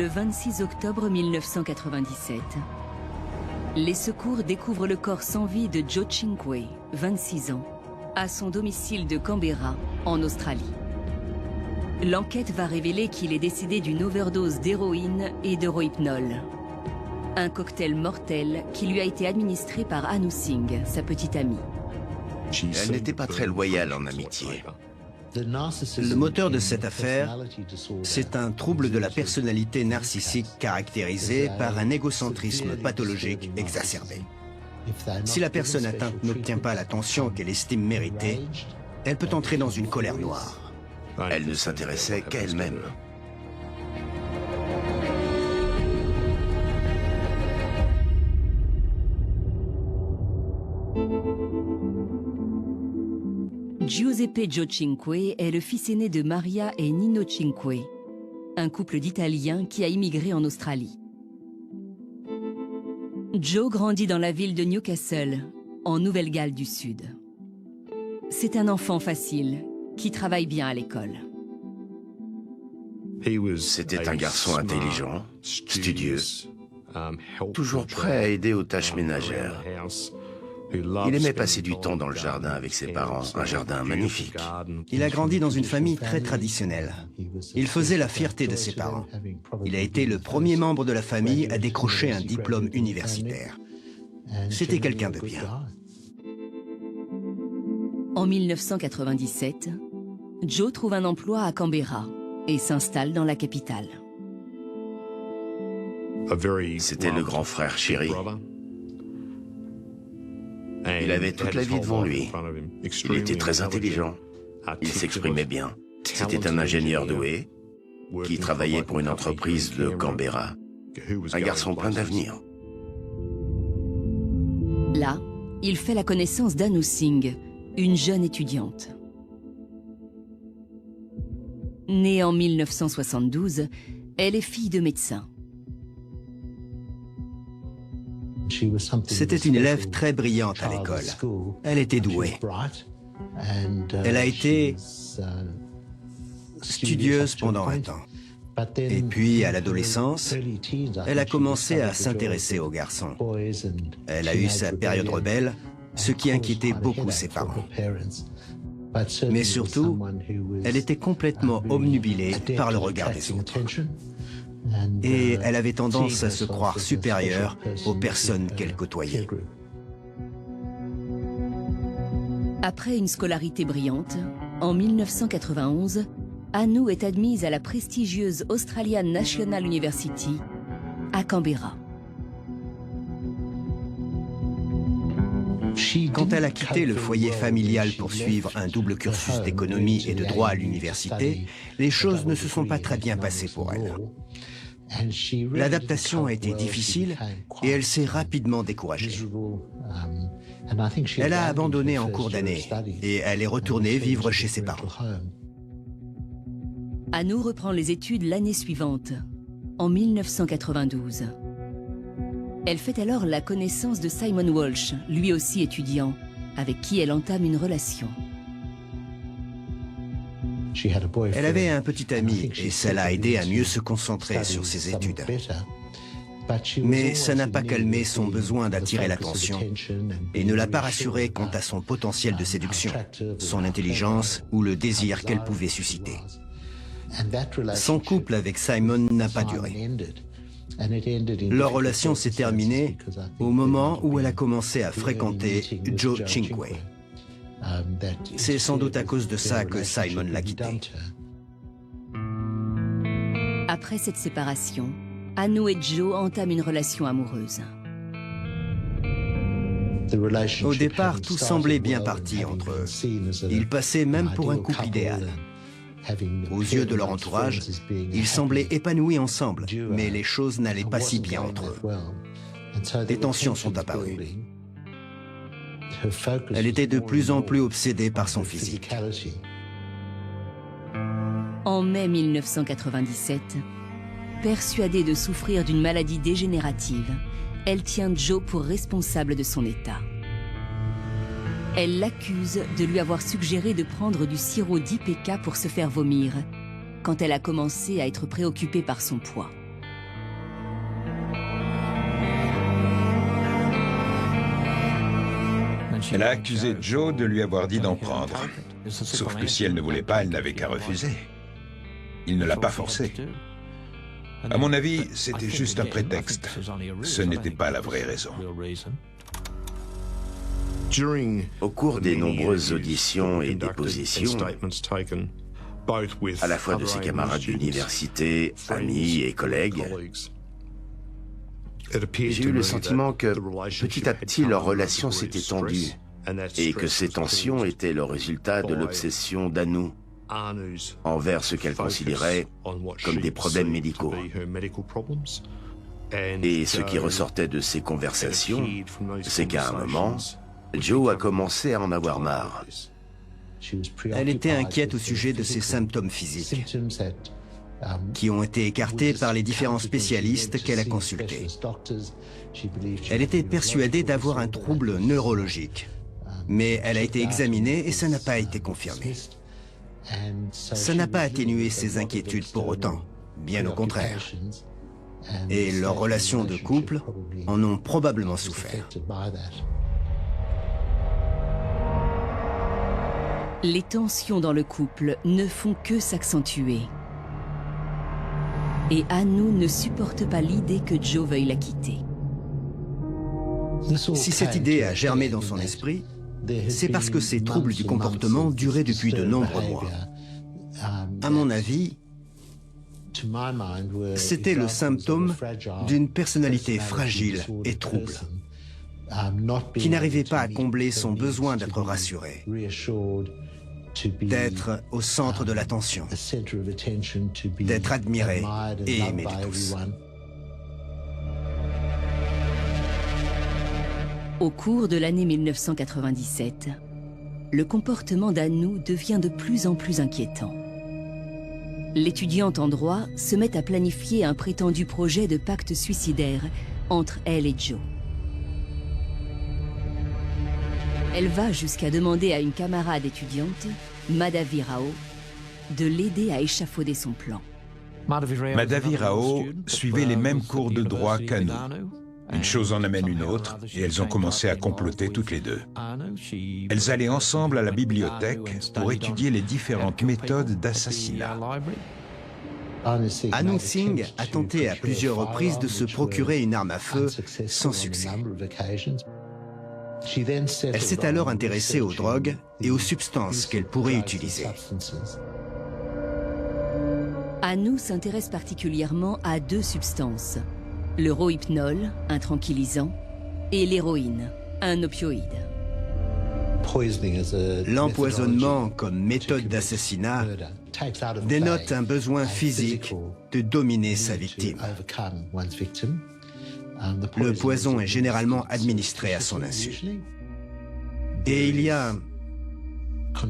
Le 26 octobre 1997, les secours découvrent le corps sans vie de Joe Chinkwe, 26 ans, à son domicile de Canberra, en Australie. L'enquête va révéler qu'il est décédé d'une overdose d'héroïne et de rohypnol. Un cocktail mortel qui lui a été administré par Anu Singh, sa petite amie. Elle n'était pas très loyale en amitié. Le moteur de cette affaire, c'est un trouble de la personnalité narcissique caractérisé par un égocentrisme pathologique exacerbé. Si la personne atteinte n'obtient pas l'attention qu'elle estime méritée, elle peut entrer dans une colère noire. Elle ne s'intéressait qu'à elle-même. Giuseppe Joe Chinkwe est le fils aîné de Maria et Nino Chinkwe, un couple d'Italiens qui a immigré en Australie. Joe grandit dans la ville de Newcastle, en Nouvelle-Galles du Sud. C'est un enfant facile, qui travaille bien à l'école. C'était un garçon intelligent, studieux, toujours prêt à aider aux tâches ménagères. Il aimait passer du temps dans le jardin avec ses parents, un jardin magnifique. Il a grandi dans une famille très traditionnelle. Il faisait la fierté de ses parents. Il a été le premier membre de la famille à décrocher un diplôme universitaire. C'était quelqu'un de bien. En 1997, Joe trouve un emploi à Canberra et s'installe dans la capitale. C'était le grand frère chéri. Il avait toute la vie devant lui. Il était très intelligent. Il s'exprimait bien. C'était un ingénieur doué qui travaillait pour une entreprise de Canberra. Un garçon plein d'avenir. Là, il fait la connaissance d'Anu Singh, une jeune étudiante. Née en 1972, elle est fille de médecin. C'était une élève très brillante à l'école. Elle était douée. Elle a été studieuse pendant un temps. Et puis, à l'adolescence, elle a commencé à s'intéresser aux garçons. Elle a eu sa période rebelle, ce qui inquiétait beaucoup ses parents. Mais surtout, elle était complètement obnubilée par le regard des autres. Et elle avait tendance à se croire supérieure aux personnes qu'elle côtoyait. Après une scolarité brillante, en 1991, Anu est admise à la prestigieuse Australian National University à Canberra. Quand elle a quitté le foyer familial pour suivre un double cursus d'économie et de droit à l'université, les choses ne se sont pas très bien passées pour elle. L'adaptation a été difficile et elle s'est rapidement découragée. Elle a abandonné en cours d'année et elle est retournée vivre chez ses parents. Anu reprend les études l'année suivante, en 1992. Elle fait alors la connaissance de Simon Walsh, lui aussi étudiant, avec qui elle entame une relation. Elle avait un petit ami et ça l'a aidé à mieux se concentrer sur ses études. Mais ça n'a pas calmé son besoin d'attirer l'attention et ne l'a pas rassuré quant à son potentiel de séduction, son intelligence ou le désir qu'elle pouvait susciter. Son couple avec Simon n'a pas duré. Leur relation s'est terminée au moment où elle a commencé à fréquenter Joe Chinkwe. C'est sans doute à cause de ça que Simon l'a quittée. Après cette séparation, Anu et Joe entament une relation amoureuse. Au départ, tout semblait bien parti entre eux. Ils passaient même pour un couple idéal. Aux yeux de leur entourage, ils semblaient épanouis ensemble, mais les choses n'allaient pas si bien entre eux. Des tensions sont apparues. Elle était de plus en plus obsédée par son physique. En mai 1997, persuadée de souffrir d'une maladie dégénérative, elle tient Joe pour responsable de son état. Elle l'accuse de lui avoir suggéré de prendre du sirop d'IPK pour se faire vomir, quand elle a commencé à être préoccupée par son poids. Elle a accusé Joe de lui avoir dit d'en prendre. Sauf que si elle ne voulait pas, elle n'avait qu'à refuser. Il ne l'a pas forcée. À mon avis, c'était juste un prétexte. Ce n'était pas la vraie raison. Au cours des nombreuses auditions et dépositions, à la fois de ses camarades d'université, amis et collègues, j'ai eu le sentiment que petit à petit leur relation s'était tendue et que ces tensions étaient le résultat de l'obsession d'Anu envers ce qu'elle considérait comme des problèmes médicaux. Et ce qui ressortait de ces conversations, c'est qu'à un moment, Joe a commencé à en avoir marre. Elle était inquiète au sujet de ses symptômes physiques, qui ont été écartés par les différents spécialistes qu'elle a consultés. Elle était persuadée d'avoir un trouble neurologique, mais elle a été examinée et ça n'a pas été confirmé. Ça n'a pas atténué ses inquiétudes pour autant, bien au contraire. Et leurs relations de couple en ont probablement souffert. Les tensions dans le couple ne font que s'accentuer. Et Anu ne supporte pas l'idée que Joe veuille la quitter. Si cette idée a germé dans son esprit, c'est parce que ces troubles du comportement duraient depuis de nombreux mois. À mon avis, c'était le symptôme d'une personnalité fragile et trouble, qui n'arrivait pas à combler son besoin d'être rassurée, d'être au centre de l'attention, d'être admirée et aimée de tous. Au cours de l'année 1997, le comportement d'Anu devient de plus en plus inquiétant. L'étudiante en droit se met à planifier un prétendu projet de pacte suicidaire entre elle et Joe. Elle va jusqu'à demander à une camarade étudiante, Madhavi Rao, de l'aider à échafauder son plan. Madhavi Rao suivait les mêmes cours de droit qu'Anu. Une chose en amène une autre, et elles ont commencé à comploter toutes les deux. Elles allaient ensemble à la bibliothèque pour étudier les différentes méthodes d'assassinat. Anu Singh a tenté à plusieurs reprises de se procurer une arme à feu sans succès. Elle s'est alors intéressée aux drogues et aux substances qu'elle pourrait utiliser. Anu s'intéresse particulièrement à deux substances. Le rohypnol, un tranquillisant, et l'héroïne, un opioïde. L'empoisonnement comme méthode d'assassinat dénote un besoin physique de dominer sa victime. Le poison est généralement administré à son insu. Et il y a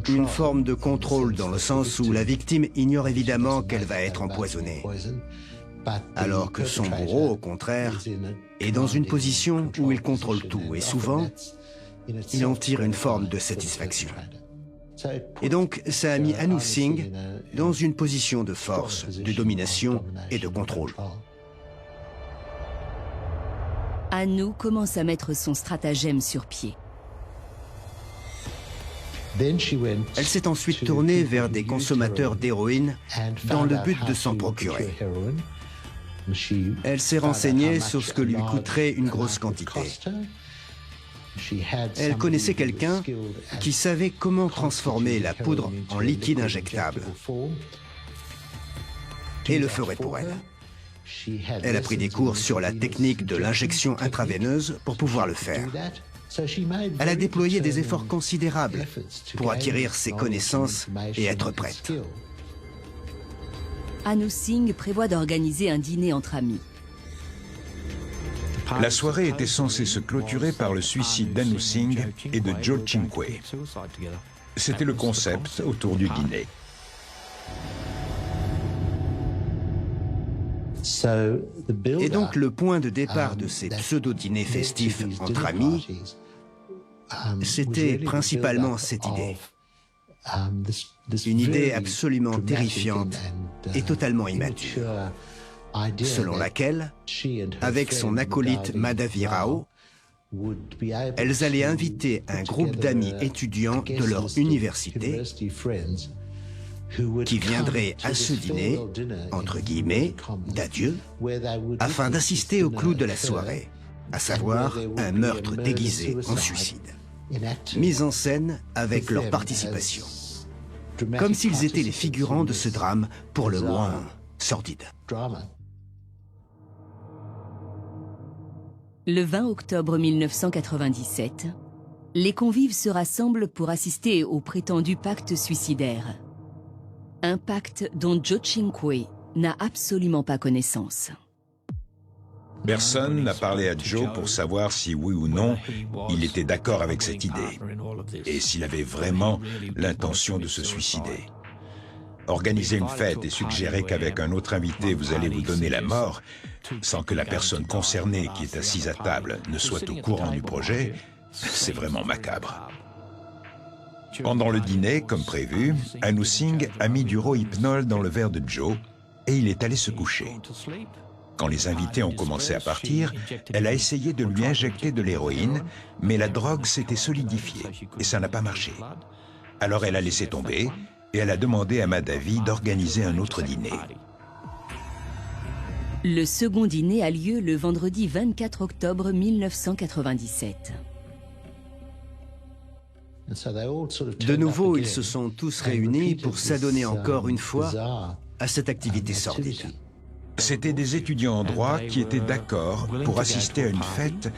une forme de contrôle dans le sens où la victime ignore évidemment qu'elle va être empoisonnée, alors que son bourreau, au contraire, est dans une position où il contrôle tout et souvent, il en tire une forme de satisfaction. Et donc, ça a mis Anu Singh dans une position de force, de domination et de contrôle. Anu commence à mettre son stratagème sur pied. Elle s'est ensuite tournée vers des consommateurs d'héroïne dans le but de s'en procurer. Elle s'est renseignée sur ce que lui coûterait une grosse quantité. Elle connaissait quelqu'un qui savait comment transformer la poudre en liquide injectable et le ferait pour elle. Elle a pris des cours sur la technique de l'injection intraveineuse pour pouvoir le faire. Elle a déployé des efforts considérables pour acquérir ses connaissances et être prête. Anu Singh prévoit d'organiser un dîner entre amis. La soirée était censée se clôturer par le suicide d'Anu Singh et de Joe Chinquay. C'était le concept autour du dîner. Et donc le point de départ de ces pseudo-dîners festifs entre amis, c'était principalement cette idée. Une idée absolument terrifiante et totalement immature, selon laquelle, avec son acolyte Madhavi Rao, elles allaient inviter un groupe d'amis étudiants de leur université qui viendraient à ce dîner, entre guillemets, d'adieu, afin d'assister au clou de la soirée, à savoir un meurtre déguisé en suicide, mis en scène avec leur participation, comme s'ils étaient les figurants de ce drame pour le moins sordide. Le 20 octobre 1997, les convives se rassemblent pour assister au prétendu pacte suicidaire. Un pacte dont Joe Cinque n'a absolument pas connaissance. Personne n'a parlé à Joe pour savoir si oui ou non il était d'accord avec cette idée et s'il avait vraiment l'intention de se suicider. Organiser une fête et suggérer qu'avec un autre invité vous allez vous donner la mort sans que la personne concernée qui est assise à table ne soit au courant du projet, c'est vraiment macabre. Pendant le dîner, comme prévu, Anu Singh a mis du rohypnol dans le verre de Joe et il est allé se coucher. Quand les invités ont commencé à partir, elle a essayé de lui injecter de l'héroïne, mais la drogue s'était solidifiée et ça n'a pas marché. Alors elle a laissé tomber et elle a demandé à Madhavi d'organiser un autre dîner. Le second dîner a lieu le vendredi 24 octobre 1997. De nouveau, ils se sont tous réunis pour s'adonner encore une fois à cette activité sordide. C'étaient des étudiants en droit qui étaient d'accord pour assister à une fête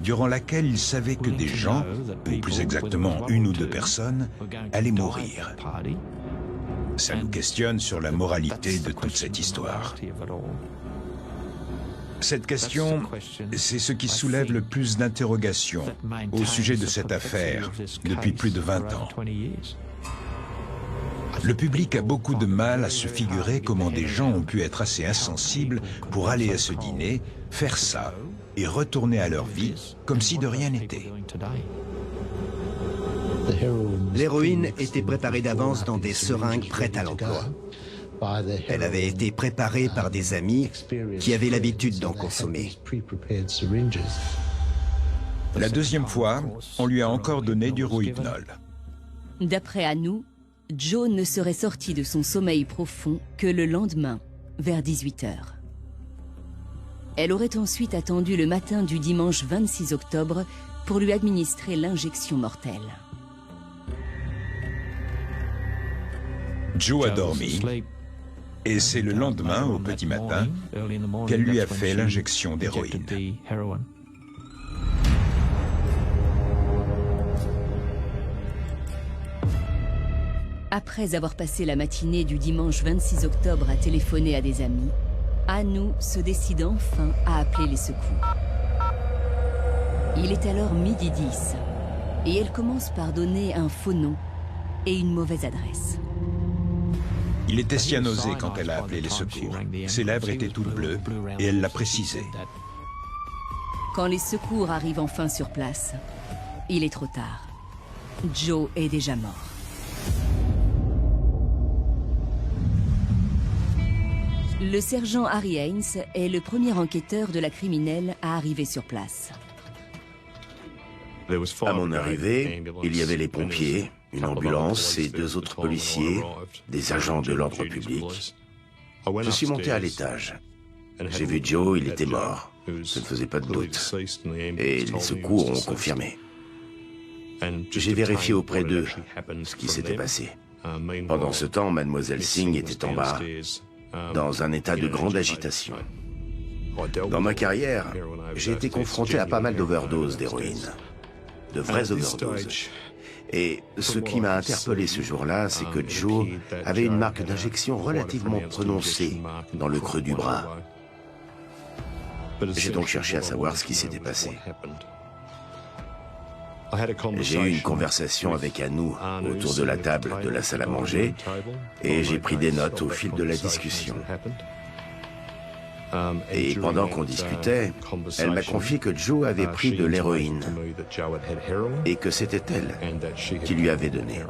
durant laquelle ils savaient que des gens, ou plus exactement une ou deux personnes, allaient mourir. Ça nous questionne sur la moralité de toute cette histoire. Cette question, c'est ce qui soulève le plus d'interrogations au sujet de cette affaire depuis plus de 20 ans. Le public a beaucoup de mal à se figurer comment des gens ont pu être assez insensibles pour aller à ce dîner, faire ça et retourner à leur vie comme si de rien n'était. L'héroïne était préparée d'avance dans des seringues prêtes à l'emploi. Elle avait été préparée par des amis qui avaient l'habitude d'en consommer. La deuxième fois, on lui a encore donné du rohypnol. D'après Anu, Joe ne serait sorti de son sommeil profond que le lendemain, vers 18 h. Elle aurait ensuite attendu le matin du dimanche 26 octobre pour lui administrer l'injection mortelle. Joe a dormi, et c'est le lendemain, au petit matin, qu'elle lui a fait l'injection d'héroïne. Après avoir passé la matinée du dimanche 26 octobre à téléphoner à des amis, Anu se décide enfin à appeler les secours. Il est alors 12h10 et elle commence par donner un faux nom et une mauvaise adresse. Il était cyanosé quand elle a appelé les secours. Ses lèvres étaient toutes bleues et elle l'a précisé. Quand les secours arrivent enfin sur place, il est trop tard. Joe est déjà mort. Le sergent Harry Haynes est le premier enquêteur de la criminelle à arriver sur place. À mon arrivée, il y avait les pompiers, une ambulance et 2 autres policiers, des agents de l'ordre public. Je suis monté à l'étage. J'ai vu Joe, il était mort. Ça ne faisait pas de doute. Et les secours ont confirmé. J'ai vérifié auprès d'eux ce qui s'était passé. Pendant ce temps, Mademoiselle Singh était en bas, dans un état de grande agitation. Dans ma carrière, j'ai été confronté à pas mal d'overdoses d'héroïne. De vraies overdoses. Et ce qui m'a interpellé ce jour-là, c'est que Joe avait une marque d'injection relativement prononcée dans le creux du bras. J'ai donc cherché à savoir ce qui s'était passé. J'ai eu une conversation avec Anu autour de la table de la salle à manger et j'ai pris des notes au fil de la discussion. Et pendant qu'on discutait, elle m'a confié que Joe avait pris de l'héroïne et que c'était elle qui lui avait donné.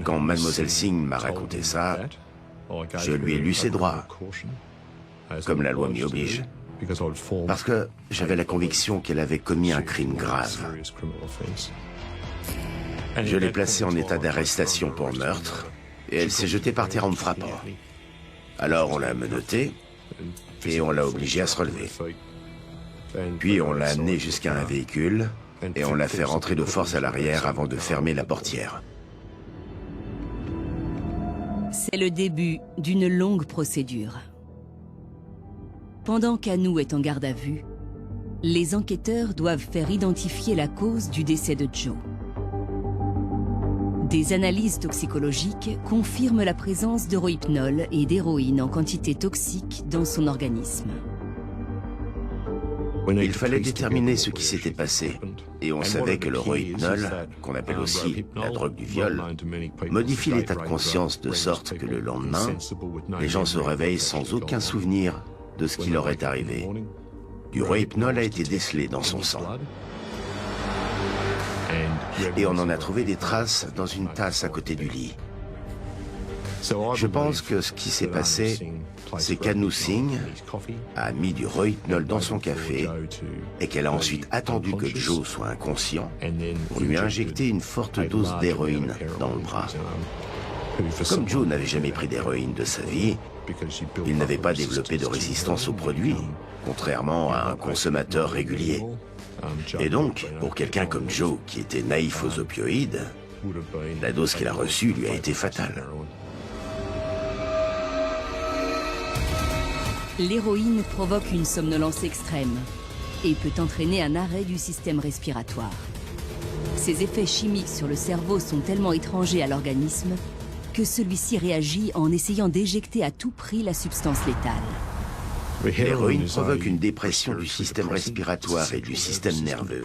Quand Mademoiselle Singh m'a raconté ça, je lui ai lu ses droits, comme la loi m'y oblige. Parce que j'avais la conviction qu'elle avait commis un crime grave. Je l'ai placée en état d'arrestation pour meurtre et elle s'est jetée par terre en me frappant. Alors on l'a menottée et on l'a obligée à se relever. Puis on l'a amenée jusqu'à un véhicule et on l'a fait rentrer de force à l'arrière avant de fermer la portière. C'est le début d'une longue procédure. Pendant qu'Anu est en garde à vue, les enquêteurs doivent faire identifier la cause du décès de Joe. Des analyses toxicologiques confirment la présence de rohypnol et d'héroïne en quantité toxique dans son organisme. Il fallait déterminer ce qui s'était passé, et on savait que le rohypnol, qu'on appelle aussi la drogue du viol, modifie l'état de conscience de sorte que le lendemain, les gens se réveillent sans aucun souvenir de ce qui leur est arrivé. Du rohypnol a été décelé dans son sang. Et on en a trouvé des traces dans une tasse à côté du lit. Je pense que ce qui s'est passé, c'est qu'Anu Singh a mis du rohypnol dans son café et qu'elle a ensuite attendu que Joe soit inconscient pour lui injecter une forte dose d'héroïne dans le bras. Comme Joe n'avait jamais pris d'héroïne de sa vie, il n'avait pas développé de résistance au produit, contrairement à un consommateur régulier. Et donc, pour quelqu'un comme Joe, qui était naïf aux opioïdes, la dose qu'il a reçue lui a été fatale. L'héroïne provoque une somnolence extrême et peut entraîner un arrêt du système respiratoire. Ses effets chimiques sur le cerveau sont tellement étrangers à l'organisme que celui-ci réagit en essayant d'éjecter à tout prix la substance létale. L'héroïne provoque une dépression du système respiratoire et du système nerveux.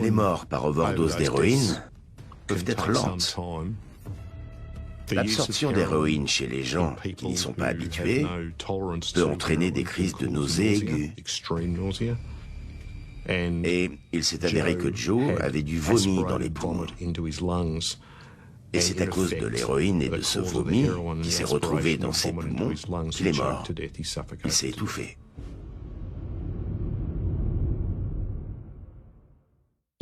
Les morts par overdose d'héroïne peuvent être lentes. L'absorption d'héroïne chez les gens qui n'y sont pas habitués peut entraîner des crises de nausées aiguës. Et il s'est avéré que Joe avait du vomi dans les poumons. Et c'est à cause de l'héroïne et de ce vomi qui s'est retrouvé dans ses poumons qu'il est mort. Il s'est étouffé.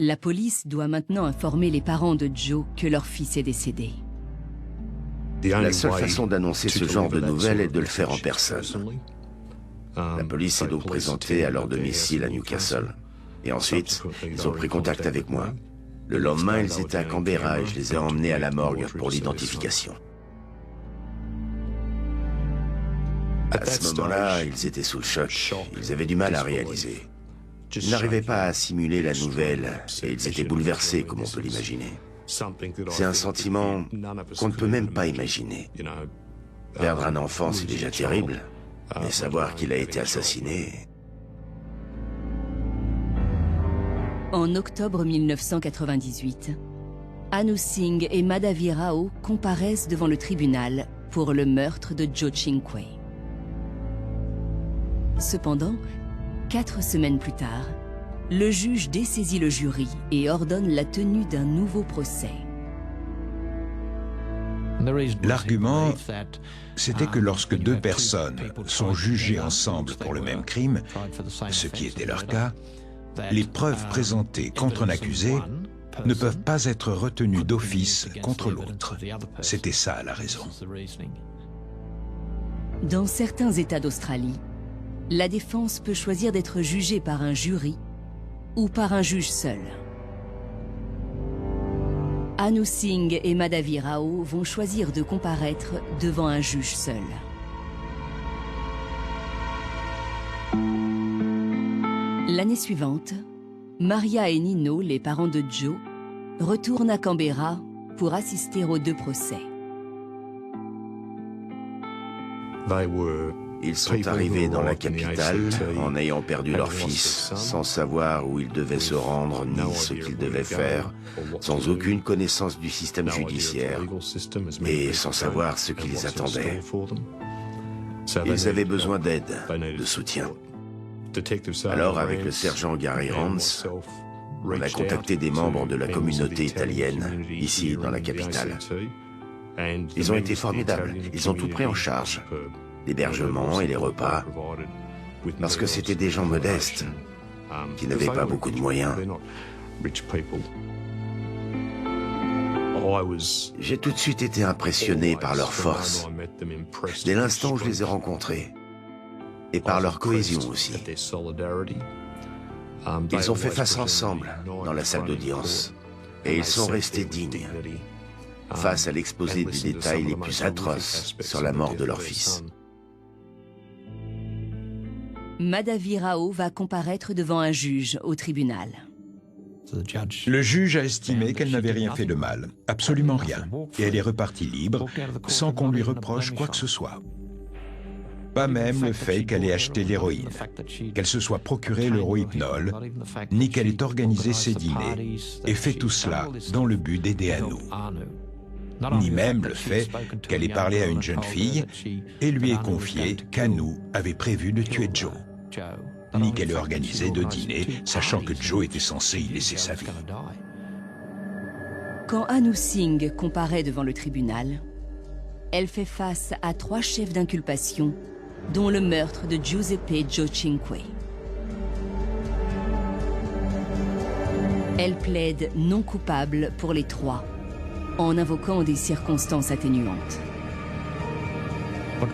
La police doit maintenant informer les parents de Joe que leur fils est décédé. La seule façon d'annoncer ce genre de nouvelles est de le faire en personne. La police s'est donc présentée à leur domicile à Newcastle. Et ensuite, ils ont pris contact avec moi. Le lendemain, ils étaient à Canberra et je les ai emmenés à la morgue pour l'identification. À ce moment-là, ils étaient sous le choc. Ils avaient du mal à réaliser. Ils n'arrivaient pas à assimiler la nouvelle et ils étaient bouleversés, comme on peut l'imaginer. C'est un sentiment qu'on ne peut même pas imaginer. Perdre un enfant, c'est déjà terrible, mais savoir qu'il a été assassiné... En octobre 1998, Anu Singh et Madhavi Rao comparaissent devant le tribunal pour le meurtre de Joe Ching-kway. Cependant, 4 semaines plus tard, le juge dessaisit le jury et ordonne la tenue d'un nouveau procès. L'argument, c'était que lorsque 2 personnes sont jugées ensemble pour le même crime, ce qui était leur cas, les preuves présentées contre un accusé ne peuvent pas être retenues d'office contre l'autre. C'était ça la raison. Dans certains États d'Australie, la défense peut choisir d'être jugée par un jury ou par un juge seul. Anu Singh et Madhavi Rao vont choisir de comparaître devant un juge seul. L'année suivante, Maria et Nino, les parents de Joe, retournent à Canberra pour assister aux 2 procès. Ils sont arrivés dans la capitale en ayant perdu leur fils, sans savoir où ils devaient se rendre ni ce qu'ils devaient faire, sans aucune connaissance du système judiciaire et sans savoir ce qui les attendait. Ils avaient besoin d'aide, de soutien. Alors, avec le sergent Gary Rance, on a contacté des membres de la communauté italienne, ici, dans la capitale. Ils ont été formidables. Ils ont tout pris en charge. L'hébergement et les repas. parce que c'était des gens modestes, qui n'avaient pas beaucoup de moyens. J'ai tout de suite été impressionné par leur force, dès l'instant où je les ai rencontrés, et par leur cohésion aussi. Ils ont fait face ensemble dans la salle d'audience, et ils sont restés dignes, face à l'exposé des détails les plus atroces sur la mort de leur fils. Madhavi Rao va comparaître devant un juge au tribunal. Le juge a estimé qu'elle n'avait rien fait de mal, absolument rien, et elle est repartie libre, sans qu'on lui reproche quoi que ce soit. Pas même le fait qu'elle ait acheté l'héroïne, qu'elle se soit procuré le Rohypnol, ni qu'elle ait organisé ses dîners, et fait tout cela dans le but d'aider Anu. Ni même le fait qu'elle ait parlé à une jeune fille et lui ait confié qu'Anu avait prévu de tuer Joe. Ni qu'elle ait organisé de dîner, sachant que Joe était censé y laisser sa vie. Quand Anu Singh comparaît devant le tribunal, elle fait face à 3 chefs d'inculpation, dont le meurtre de Giuseppe Jocinque. Elle plaide non coupable pour les 3, en invoquant des circonstances atténuantes.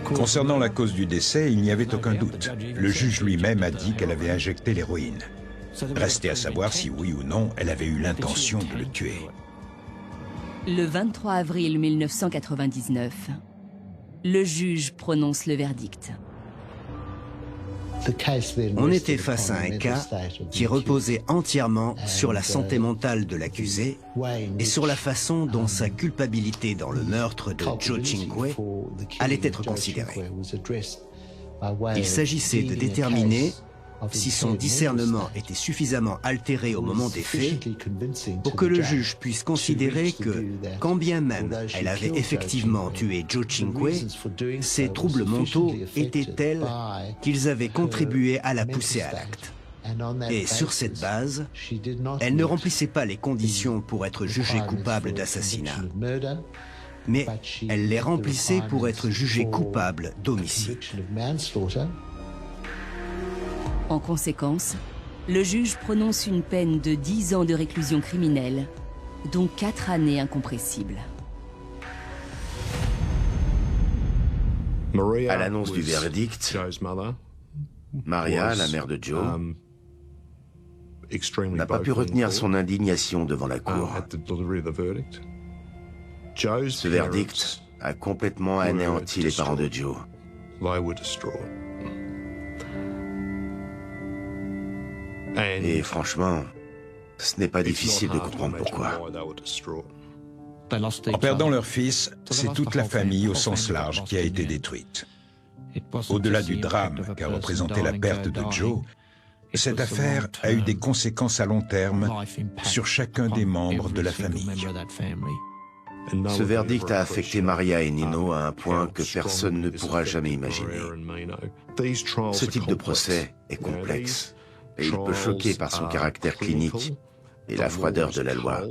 Concernant la cause du décès, il n'y avait aucun doute. Le juge lui-même a dit qu'elle avait injecté l'héroïne. Restait à savoir si oui ou non elle avait eu l'intention de le tuer. Le 23 avril 1999, le juge prononce le verdict. On était face à un cas qui reposait entièrement sur la santé mentale de l'accusé et sur la façon dont sa culpabilité dans le meurtre de Jocinque allait être considérée. Il s'agissait de déterminer si son discernement était suffisamment altéré au moment des faits pour que le juge puisse considérer que, quand bien même elle avait effectivement tué Jocinque, ses troubles mentaux étaient tels qu'ils avaient contribué à la pousser à l'acte. Et sur cette base, elle ne remplissait pas les conditions pour être jugée coupable d'assassinat, mais elle les remplissait pour être jugée coupable d'homicide. En conséquence, le juge prononce une peine de 10 ans de réclusion criminelle, dont 4 années incompressibles. À l'annonce du verdict, Maria, la mère de Joe, n'a pas pu retenir son indignation devant la cour. Ce verdict a complètement anéanti les parents de Joe. Et franchement, ce n'est pas difficile de comprendre pourquoi. En perdant leur fils, c'est toute la famille au sens large qui a été détruite. Au-delà du drame qu'a représenté la perte de Joe, cette affaire a eu des conséquences à long terme sur chacun des membres de la famille. Ce verdict a affecté Maria et Nino à un point que personne ne pourra jamais imaginer. Ce type de procès est complexe. Et il peut choquer par son caractère clinique et la froideur de la loi.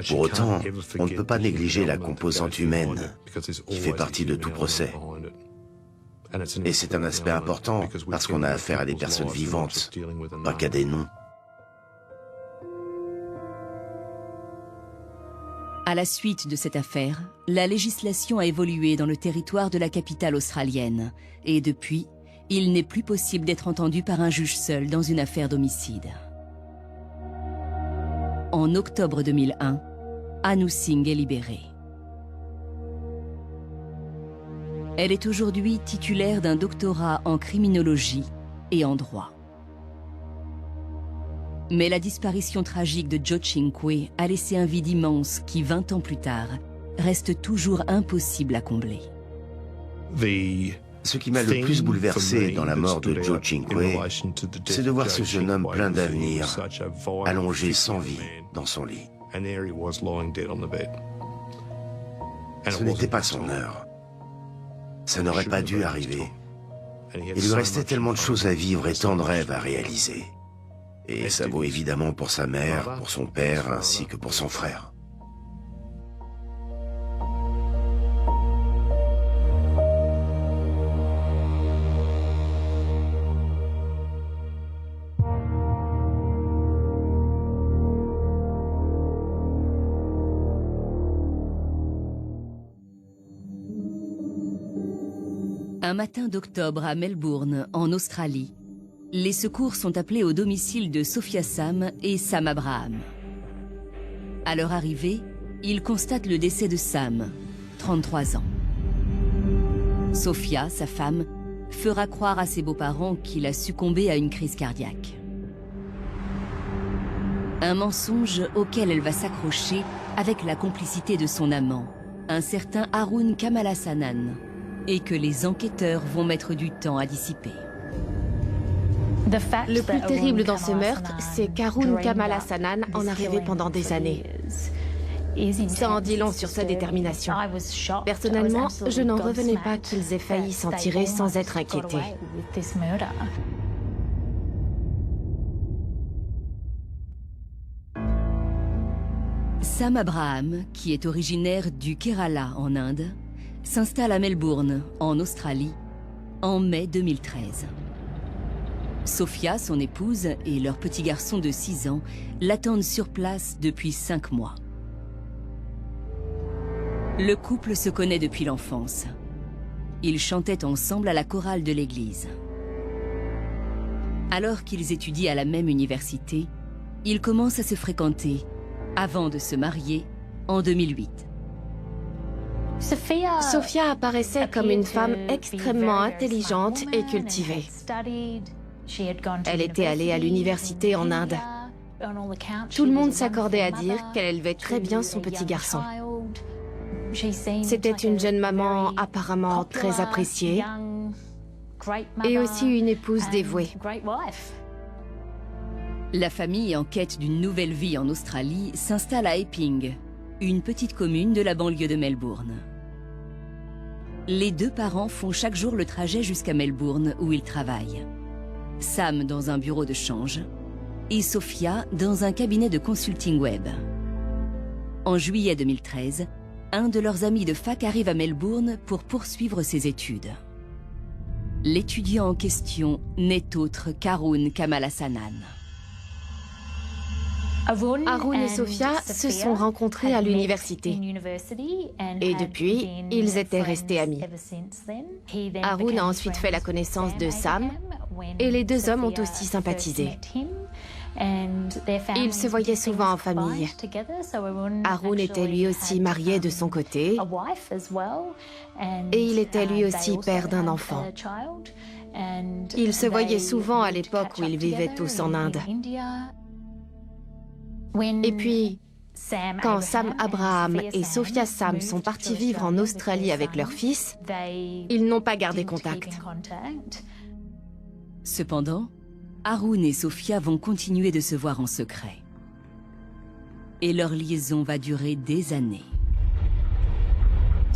Pour autant, on ne peut pas négliger la composante humaine qui fait partie de tout procès. Et c'est un aspect important parce qu'on a affaire à des personnes vivantes, pas qu'à des noms. À la suite de cette affaire, la législation a évolué dans le territoire de la capitale australienne et depuis, il n'est plus possible d'être entendu par un juge seul dans une affaire d'homicide. En octobre 2001, Anu Singh est libérée. Elle est aujourd'hui titulaire d'un doctorat en criminologie et en droit. Mais la disparition tragique de Jocinque a laissé un vide immense qui, 20 ans plus tard, reste toujours impossible à combler. Ce qui m'a le plus bouleversé dans la mort de Jocinque, c'est de voir ce jeune homme plein d'avenir, allongé sans vie dans son lit. Ce n'était pas son heure. Ça n'aurait pas dû arriver. Il lui restait tellement de choses à vivre et tant de rêves à réaliser. Et ça vaut évidemment pour sa mère, pour son père, ainsi que pour son frère. Un matin d'octobre à Melbourne, en Australie, les secours sont appelés au domicile de Sophia Sam et Sam Abraham. À leur arrivée, ils constatent le décès de Sam, 33 ans. Sophia, sa femme, fera croire à ses beaux-parents qu'il a succombé à une crise cardiaque. Un mensonge auquel elle va s'accrocher avec la complicité de son amant, un certain Haroun Kamalhasanan, et que les enquêteurs vont mettre du temps à dissiper. Le plus terrible dans ce meurtre, c'est qu'Haroun Kamalhasanan en a rêvé pendant des années. Ça en dit long sur sa détermination. Personnellement, je n'en revenais pas qu'ils aient failli s'en tirer sans être inquiétés. Sam Abraham, qui est originaire du Kerala en Inde, s'installe à Melbourne, en Australie, en mai 2013. Sophia, son épouse, et leur petit garçon de 6 ans l'attendent sur place depuis 5 mois. Le couple se connaît depuis l'enfance. Ils chantaient ensemble à la chorale de l'église. Alors qu'ils étudient à la même université, ils commencent à se fréquenter, avant de se marier en 2008. Sophia apparaissait comme une femme extrêmement intelligente et cultivée. Elle était allée à l'université en Inde. Tout le monde s'accordait à dire qu'elle élevait très bien son petit garçon. C'était une jeune maman apparemment très appréciée et aussi une épouse dévouée. La famille, en quête d'une nouvelle vie en Australie, s'installe à Epping, une petite commune de la banlieue de Melbourne. Les deux parents font chaque jour le trajet jusqu'à Melbourne où ils travaillent. Sam dans un bureau de change et Sophia dans un cabinet de consulting web. En juillet 2013, un de leurs amis de fac arrive à Melbourne pour poursuivre ses études. L'étudiant en question n'est autre qu'Haroun Kamalhasanan. Haroun et Sophia se sont rencontrés à l'université. Et depuis, ils étaient restés amis. Haroun a ensuite fait la connaissance de Sam, et les deux hommes ont aussi sympathisé. Ils se voyaient souvent en famille. Haroun était lui aussi marié de son côté, et il était lui aussi père d'un enfant. Ils se voyaient souvent à l'époque où ils vivaient tous en Inde. Et puis, quand Sam Abraham et Sophia Sam sont partis vivre en Australie avec leur fils, ils n'ont pas gardé contact. Cependant, Haroun et Sophia vont continuer de se voir en secret. Et leur liaison va durer des années.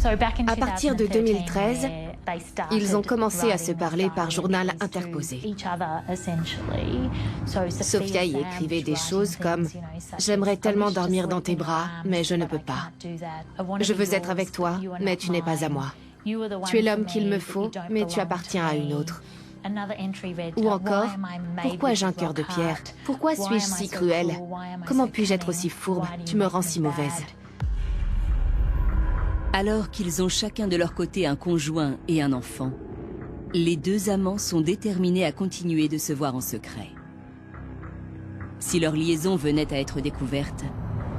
À partir de 2013, ils ont commencé à se parler par journal interposé. Sophia y écrivait des choses comme « J'aimerais tellement dormir dans tes bras, mais je ne peux pas. Je veux être avec toi, mais tu n'es pas à moi. Tu es l'homme qu'il me faut, mais tu appartiens à une autre. » Ou encore « Pourquoi j'ai un cœur de pierre? Pourquoi suis-je si cruelle? Comment puis-je être aussi fourbe? Tu me rends si mauvaise. » Alors qu'ils ont chacun de leur côté un conjoint et un enfant, les deux amants sont déterminés à continuer de se voir en secret. Si leur liaison venait à être découverte,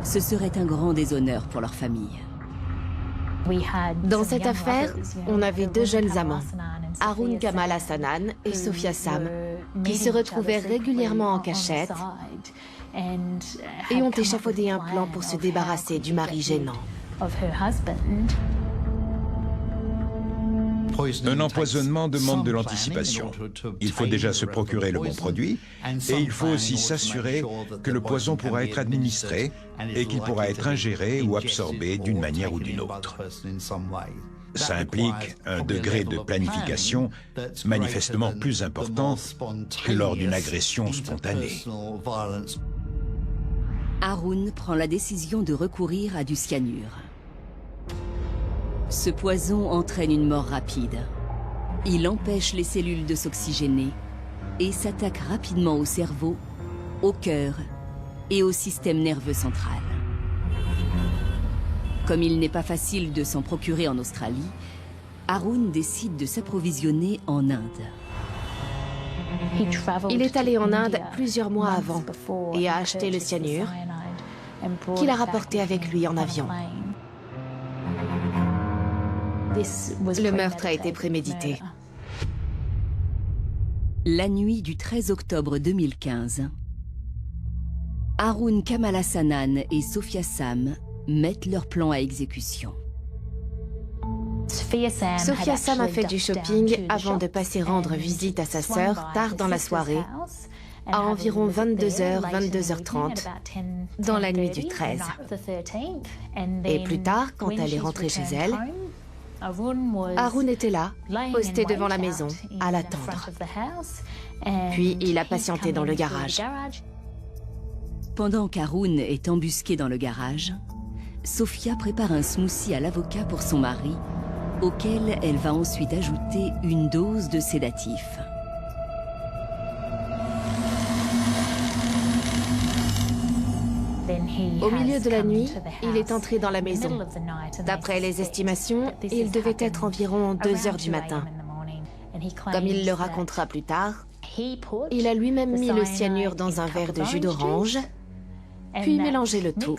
ce serait un grand déshonneur pour leur famille. Dans cette affaire, on avait deux jeunes amants, Haroun Kamalhasanan et Sophia Sam, qui se retrouvaient régulièrement en cachette et ont échafaudé un plan pour se débarrasser du mari gênant. Un empoisonnement demande de l'anticipation. Il faut déjà se procurer le bon produit et il faut aussi s'assurer que le poison pourra être administré et qu'il pourra être ingéré ou absorbé d'une manière ou d'une autre. Ça implique un degré de planification manifestement plus important que lors d'une agression spontanée. Haroun prend la décision de recourir à du cyanure. Ce poison entraîne une mort rapide. Il empêche les cellules de s'oxygéner et s'attaque rapidement au cerveau, au cœur et au système nerveux central. Comme il n'est pas facile de s'en procurer en Australie, Arun décide de s'approvisionner en Inde. Il est allé en Inde plusieurs mois avant et a acheté le cyanure qu'il a rapporté avec lui en avion. Le meurtre a été prémédité. La nuit du 13 octobre 2015, Arun Kamalasannan et Sophia Sam mettent leur plan à exécution. Sophia Sam a fait du shopping avant de passer rendre visite à sa sœur tard dans la soirée, à environ 22h, 22h30, dans la nuit du 13. Et plus tard, quand elle est rentrée chez elle, Arun était là, posté devant la maison, à l'attendre. Puis il a patienté dans le garage. Pendant qu'Arun est embusqué dans le garage, Sophia prépare un smoothie à l'avocat pour son mari, auquel elle va ensuite ajouter une dose de sédatif. Au milieu de la nuit, il est entré dans la maison. D'après les estimations, il devait être environ 2 heures du matin. Comme il le racontera plus tard, il a lui-même mis le cyanure dans un verre de jus d'orange, puis mélangé le tout.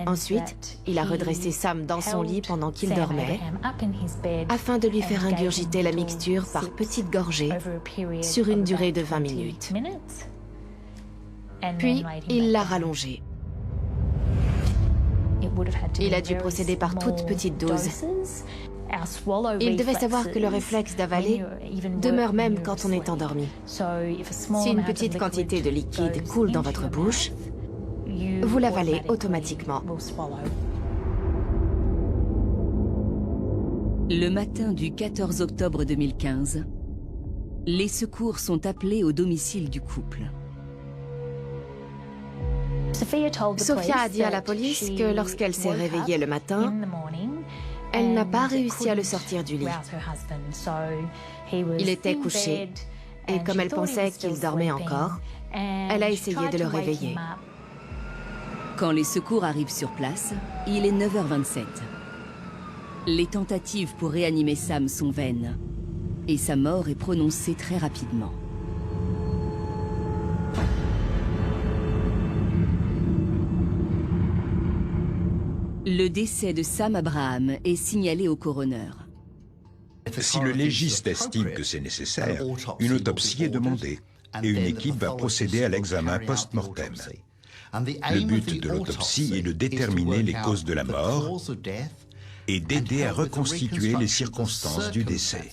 Ensuite, il a redressé Sam dans son lit pendant qu'il dormait, afin de lui faire ingurgiter la mixture par petites gorgées sur une durée de 20 minutes. Puis, il l'a rallongé. Il a dû procéder par toutes petites doses. Il devait savoir que le réflexe d'avaler demeure même quand on est endormi. Si une petite quantité de liquide coule dans votre bouche, vous l'avalez automatiquement. Le matin du 14 octobre 2015, les secours sont appelés au domicile du couple. Sophia a dit à la police que lorsqu'elle s'est réveillée le matin, elle n'a pas réussi à le sortir du lit. Il était couché, et comme elle pensait qu'il dormait encore, elle a essayé de le réveiller. Quand les secours arrivent sur place, il est 9h27. Les tentatives pour réanimer Sam sont vaines, et sa mort est prononcée très rapidement. Le décès de Sam Abraham est signalé au coroner. Si le légiste estime que c'est nécessaire, une autopsie est demandée et une équipe va procéder à l'examen post-mortem. Le but de l'autopsie est de déterminer les causes de la mort et d'aider à reconstituer les circonstances du décès.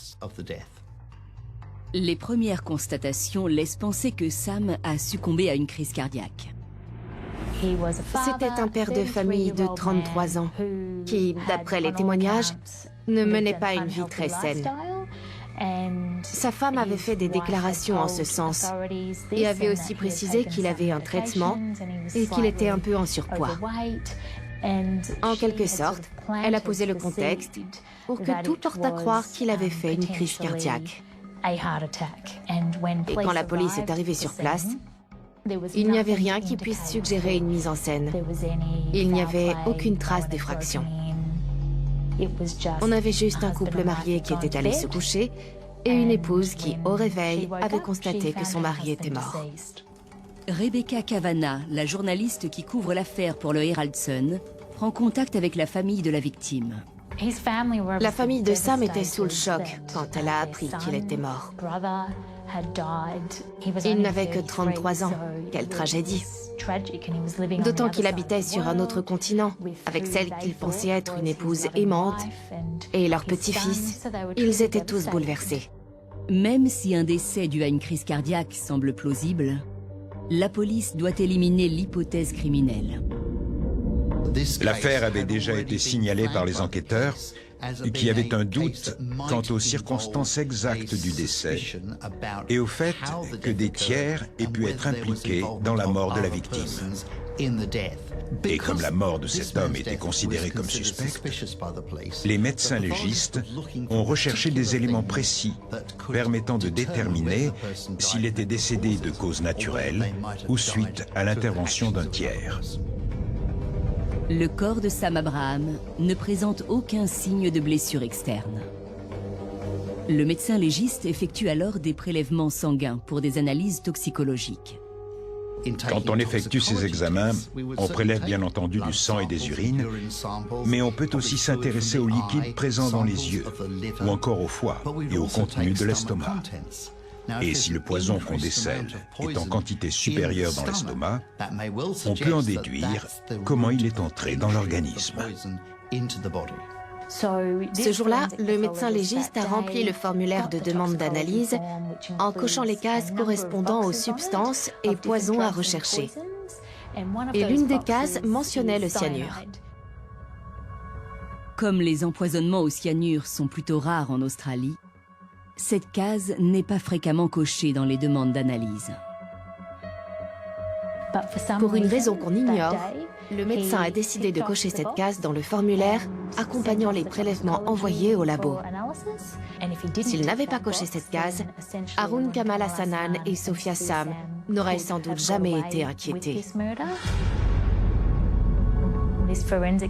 Les premières constatations laissent penser que Sam a succombé à une crise cardiaque. C'était un père de famille de 33 ans qui, d'après les témoignages, ne menait pas une vie très saine. Sa femme avait fait des déclarations en ce sens et avait aussi précisé qu'il avait un traitement et qu'il était un peu en surpoids. En quelque sorte, elle a posé le contexte pour que tout porte à croire qu'il avait fait une crise cardiaque. Et quand la police est arrivée sur place, il n'y avait rien qui puisse suggérer une mise en scène. Il n'y avait aucune trace d'effraction. On avait juste un couple marié qui était allé se coucher et une épouse qui, au réveil, avait constaté que son mari était mort. Rebecca Cavanagh, la journaliste qui couvre l'affaire pour le Herald Sun, prend contact avec la famille de la victime. La famille de Sam était sous le choc quand elle a appris qu'il était mort. Il n'avait que 33 ans. Quelle tragédie. D'autant qu'il habitait sur un autre continent, avec celle qu'il pensait être une épouse aimante, et leur petit-fils. Ils étaient tous bouleversés. Même si un décès dû à une crise cardiaque semble plausible, la police doit éliminer l'hypothèse criminelle. L'affaire avait déjà été signalée par les enquêteurs qui avaient un doute quant aux circonstances exactes du décès et au fait que des tiers aient pu être impliqués dans la mort de la victime. Et comme la mort de cet homme était considérée comme suspecte, les médecins légistes ont recherché des éléments précis permettant de déterminer s'il était décédé de cause naturelle ou suite à l'intervention d'un tiers. Le corps de Sam Abraham ne présente aucun signe de blessure externe. Le médecin légiste effectue alors des prélèvements sanguins pour des analyses toxicologiques. Quand on effectue ces examens, on prélève bien entendu du sang et des urines, mais on peut aussi s'intéresser aux liquides présents dans les yeux, ou encore au foie et au contenu de l'estomac. Et si le poison qu'on décèle est en quantité supérieure dans l'estomac, on peut en déduire comment il est entré dans l'organisme. Ce jour-là, le médecin légiste a rempli le formulaire de demande d'analyse en cochant les cases correspondant aux substances et poisons à rechercher. Et l'une des cases mentionnait le cyanure. Comme les empoisonnements au cyanure sont plutôt rares en Australie, cette case n'est pas fréquemment cochée dans les demandes d'analyse. Pour une raison qu'on ignore, le médecin a décidé de cocher cette case dans le formulaire accompagnant les prélèvements envoyés au labo. S'il n'avait pas coché cette case, Haroun Kamal Hassanan et Sophia Sam n'auraient sans doute jamais été inquiétés.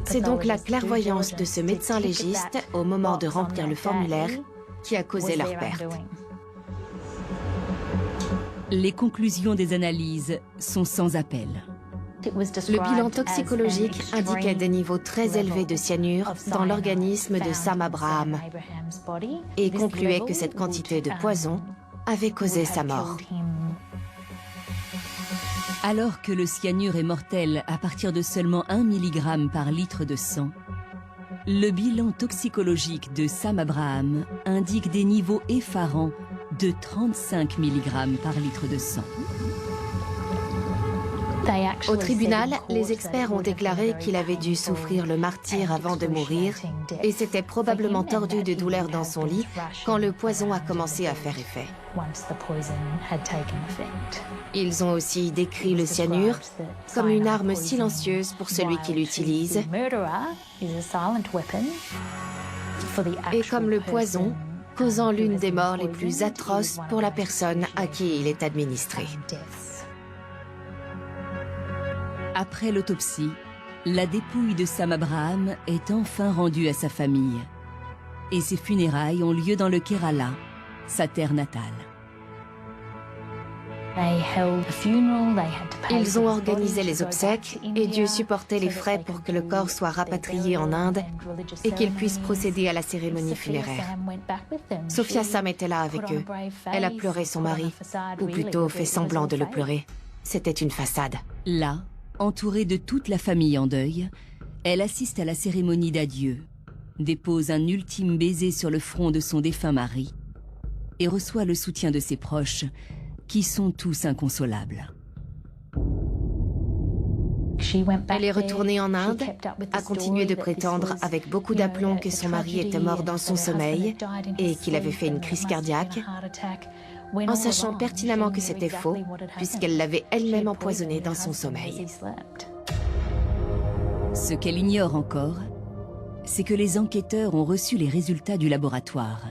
C'est donc la clairvoyance de ce médecin légiste au moment de remplir le formulaire qui a causé leur perte. Les conclusions des analyses sont sans appel. Le bilan toxicologique indiquait des niveaux très élevés de cyanure dans l'organisme de Sam Abraham et concluait que cette quantité de poison avait causé sa mort. Alors que le cyanure est mortel à partir de seulement 1 mg par litre de sang, le bilan toxicologique de Sam Abraham indique des niveaux effarants de 35 mg par litre de sang. Au tribunal, les experts ont déclaré qu'il avait dû souffrir le martyre avant de mourir et s'était probablement tordu de douleur dans son lit quand le poison a commencé à faire effet. Ils ont aussi décrit le cyanure comme une arme silencieuse pour celui qui l'utilise et comme le poison causant l'une des morts les plus atroces pour la personne à qui il est administré. Après l'autopsie, la dépouille de Sam Abraham est enfin rendue à sa famille. Et ses funérailles ont lieu dans le Kerala, sa terre natale. Ils ont organisé les obsèques et dû supporter les frais pour que le corps soit rapatrié en Inde et qu'ils puissent procéder à la cérémonie funéraire. Sophia Sam était là avec eux. Elle a pleuré son mari, ou plutôt fait semblant de le pleurer. C'était une façade. Là, entourée de toute la famille en deuil, elle assiste à la cérémonie d'adieu, dépose un ultime baiser sur le front de son défunt mari et reçoit le soutien de ses proches, qui sont tous inconsolables. Elle est retournée en Inde, a continué de prétendre avec beaucoup d'aplomb que son mari était mort dans son sommeil et qu'il avait fait une crise cardiaque, en sachant pertinemment que c'était faux, puisqu'elle l'avait elle-même empoisonné dans son sommeil. Ce qu'elle ignore encore, c'est que les enquêteurs ont reçu les résultats du laboratoire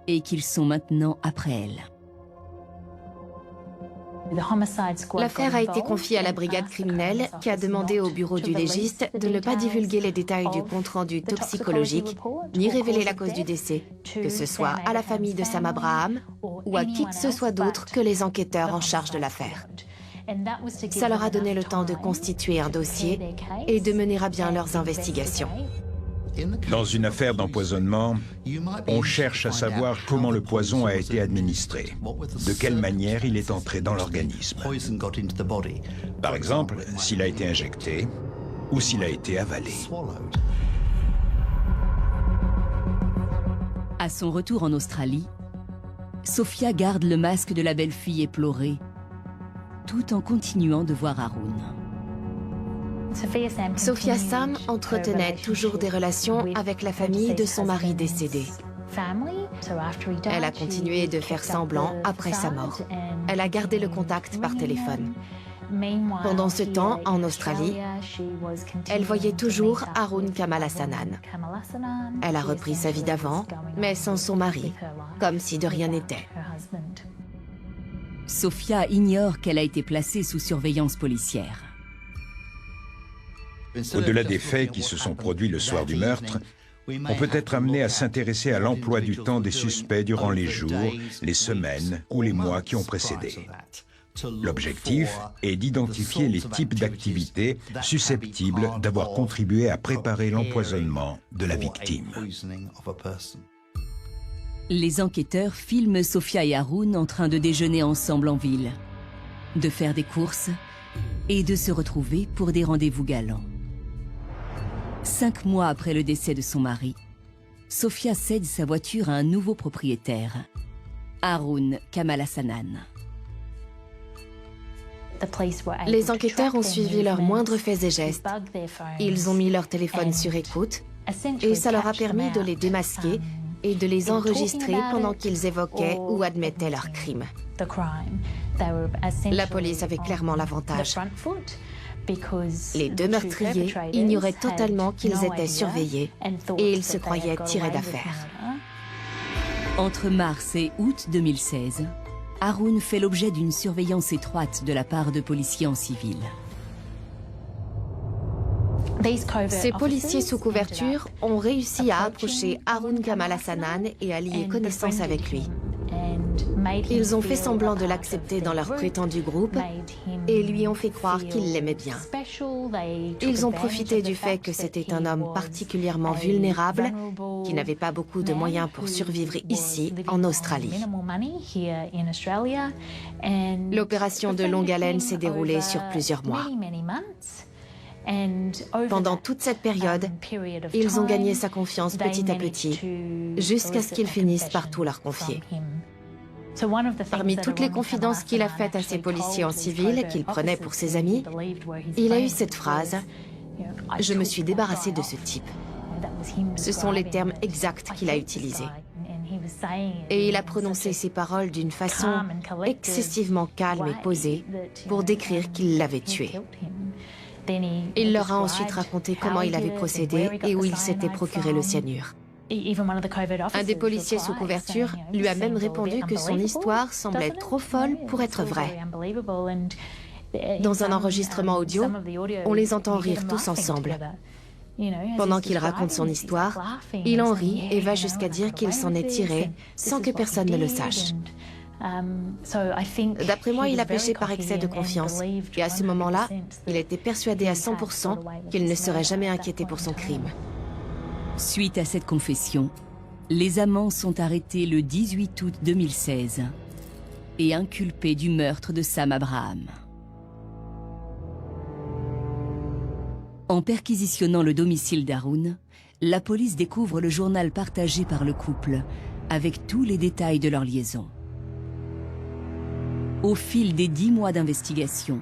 et qu'ils sont maintenant après elle. L'affaire a été confiée à la brigade criminelle qui a demandé au bureau du légiste de ne pas divulguer les détails du compte-rendu toxicologique ni révéler la cause du décès, que ce soit à la famille de Sam Abraham ou à qui que ce soit d'autre que les enquêteurs en charge de l'affaire. Ça leur a donné le temps de constituer un dossier et de mener à bien leurs investigations. Dans une affaire d'empoisonnement, on cherche à savoir comment le poison a été administré, de quelle manière il est entré dans l'organisme. Par exemple, s'il a été injecté ou s'il a été avalé. À son retour en Australie, Sophia garde le masque de la belle-fille éplorée, tout en continuant de voir Haroun. Sophia Sam entretenait toujours des relations avec la famille de son mari décédé. Elle a continué de faire semblant après sa mort. Elle a gardé le contact par téléphone. Pendant ce temps, en Australie, elle voyait toujours Haroun Kamal Hassanan. Elle a repris sa vie d'avant, mais sans son mari, comme si de rien n'était. Sophia ignore qu'elle a été placée sous surveillance policière. Au-delà des faits qui se sont produits le soir du meurtre, on peut être amené à s'intéresser à l'emploi du temps des suspects durant les jours, les semaines ou les mois qui ont précédé. L'objectif est d'identifier les types d'activités susceptibles d'avoir contribué à préparer l'empoisonnement de la victime. Les enquêteurs filment Sophia et Haroun en train de déjeuner ensemble en ville, de faire des courses et de se retrouver pour des rendez-vous galants. 5 mois après le décès de son mari, Sophia cède sa voiture à un nouveau propriétaire, Haroun Kamalhasanan. Les enquêteurs ont suivi leurs moindres faits et gestes. Ils ont mis leur téléphone sur écoute et ça leur a permis de les démasquer et de les enregistrer pendant qu'ils évoquaient ou admettaient leurs crimes. La police avait clairement l'avantage. Les 2 meurtriers ignoraient totalement qu'ils étaient surveillés et ils se croyaient tirés d'affaire. Entre mars et août 2016, Haroun fait l'objet d'une surveillance étroite de la part de policiers en civil. Ces policiers sous couverture ont réussi à approcher Haroun Kamalhasanan et à lier connaissance avec lui. Ils ont fait semblant de l'accepter dans leur prétendu groupe et lui ont fait croire qu'ils l'aimaient bien. Ils ont profité du fait que c'était un homme particulièrement vulnérable, qui n'avait pas beaucoup de moyens pour survivre ici, en Australie. L'opération de longue haleine s'est déroulée sur plusieurs mois. Pendant toute cette période, ils ont gagné sa confiance petit à petit, jusqu'à ce qu'ils finissent par tout leur confier. Parmi toutes les confidences qu'il a faites à ses policiers en civil, qu'il prenait pour ses amis, il a eu cette phrase « Je me suis débarrassé de ce type ». Ce sont les termes exacts qu'il a utilisés. Et il a prononcé ces paroles d'une façon excessivement calme et posée pour décrire qu'il l'avait tué. Il leur a ensuite raconté comment il avait procédé et où il s'était procuré le cyanure. Un des policiers sous couverture lui a même répondu que son histoire semblait trop folle pour être vraie. Dans un enregistrement audio, on les entend rire tous ensemble. Pendant qu'il raconte son histoire, il en rit et va jusqu'à dire qu'il s'en est tiré sans que personne ne le sache. D'après moi, il a péché par excès de confiance. Et à ce moment-là, il était persuadé à 100% qu'il ne serait jamais inquiété pour son crime. Suite à cette confession, les amants sont arrêtés le 18 août 2016 et inculpés du meurtre de Sam Abraham. En perquisitionnant le domicile d'Haroun, la police découvre le journal partagé par le couple, avec tous les détails de leur liaison. Au fil des 10 mois d'investigation,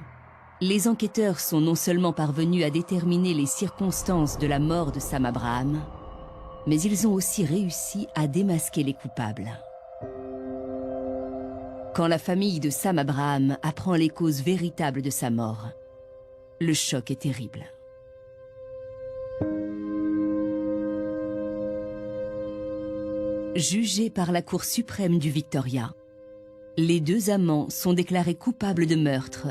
les enquêteurs sont non seulement parvenus à déterminer les circonstances de la mort de Sam Abraham, mais ils ont aussi réussi à démasquer les coupables. Quand la famille de Sam Abraham apprend les causes véritables de sa mort, le choc est terrible. Jugés par la Cour suprême du Victoria, les 2 amants sont déclarés coupables de meurtre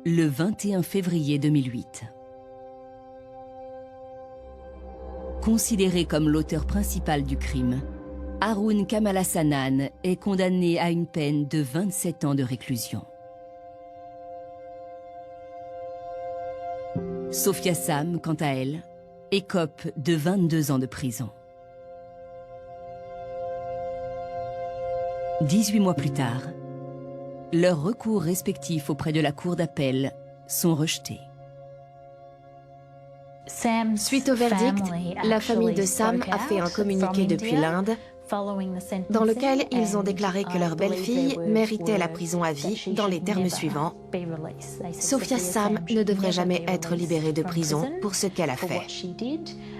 le 21 février 2008. Considéré comme l'auteur principal du crime, Haroun Kamalhasanan est condamné à une peine de 27 ans de réclusion. Sophia Sam, quant à elle, écope de 22 ans de prison. 18 mois plus tard, leurs recours respectifs auprès de la Cour d'appel sont rejetés. Suite au verdict, la famille de Sam a fait un communiqué depuis l'Inde dans lequel ils ont déclaré que leur belle-fille méritait la prison à vie dans les termes suivants. Sophia Sam ne devrait jamais être libérée de prison pour ce qu'elle a fait.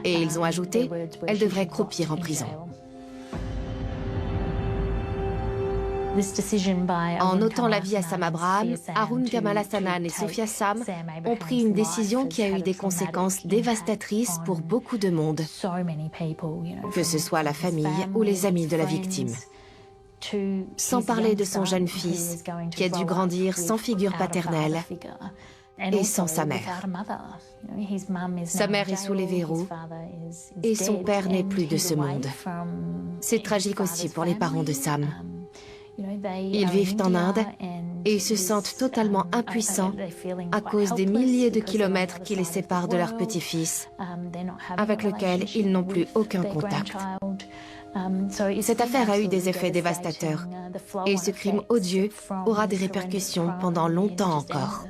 Et ils ont ajouté, elle devrait croupir en prison. En notant la vie à Sam Abraham, Haroun Kamalhasanan et Sophia Sam ont pris une décision qui a eu des conséquences dévastatrices pour beaucoup de monde, que ce soit la famille ou les amis de la victime. Sans parler de son jeune fils, qui a dû grandir sans figure paternelle, et sans sa mère. Sa mère est sous les verrous et son père n'est plus de ce monde. C'est tragique aussi pour les parents de Sam. Ils vivent en Inde et se sentent totalement impuissants à cause des milliers de kilomètres qui les séparent de leur petit-fils, avec lequel ils n'ont plus aucun contact. Cette affaire a eu des effets dévastateurs et ce crime odieux aura des répercussions pendant longtemps encore.